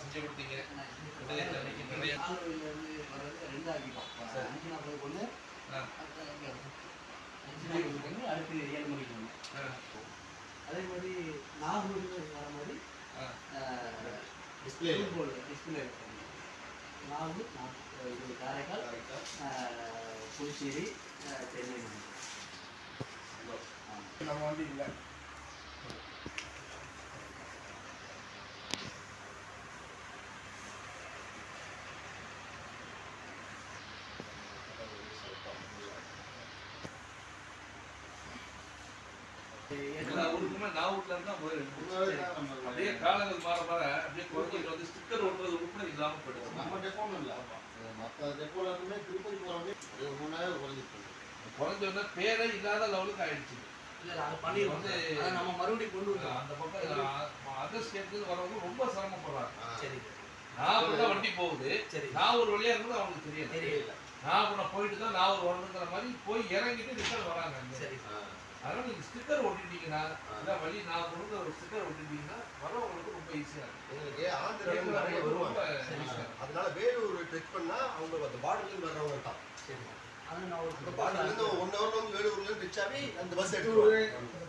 செஞ்சு கொடுத்தீங்க. அடுத்து 7 மணிக்கு அதே மாதிரி நாகூர் வர மாதிரி டிஸ்பிளே நாகூர் இது காரைக்கால் புதுச்சேரி சென்னை நம்ம வந்து இல்லை எல்லா ஊருக்குமே நாகூர்ல இருந்தா அப்படியே காலங்கள் மாற மாற அப்படியே குறைஞ்சிட்டு வந்து ஸ்டிக்கர் ஒட்டுறது உட்பட இல்லாம போயிடுது. நம்ம டெப்போன்னு இல்லை, மற்ற டெப்போல இருந்துமே திருப்பதி போறவங்க 3000 குறைஞ்சோன்னா பேரே இல்லாத லெவலுக்கு ஆயிடுச்சு. பண்ணி வந்து நம்ம மறுபடியும் கொண்டு வந்தோம். அந்த பக்கம் அதர் ஸ்டேட்ல வரவங்க ரொம்ப சிரமப்படுறாங்க. சரி, நாகூர்ல வண்டி போகுது, சரி, நாகூர் வழியா இருக்குது அவங்களுக்கு தெரியல. நாகூர்ல போயிட்டு தான் நாகூர் வரணுங்கிற மாதிரி போய் இறங்கிட்டு ரிட்டர்ன் வராங்க. சரி, அதனால நீங்க ஸ்டிக்கர் ஒட்டிட்டீங்கன்னா இல்லை வழி நான் கொடுத்த ஒரு ஸ்டிக்கர் ஒட்டிட்டீங்கன்னா வரவங்களுக்கு ரொம்ப ஈஸியா இருக்கும். உங்களுக்கு ஆந்திராவில் நிறைய வருவாங்க, அதனால வேலூர் ட்ரெக் பண்ணா அவங்க அந்த பார்டர்லேருந்து வர்றவங்க தான். சரி, அது நான் ஒரு பார்டர்லேருந்து 1 ஹவர்ல வந்து வேலூர்லேருந்து ரிச்சாவே அந்த பஸ் எடுத்துருவாங்க.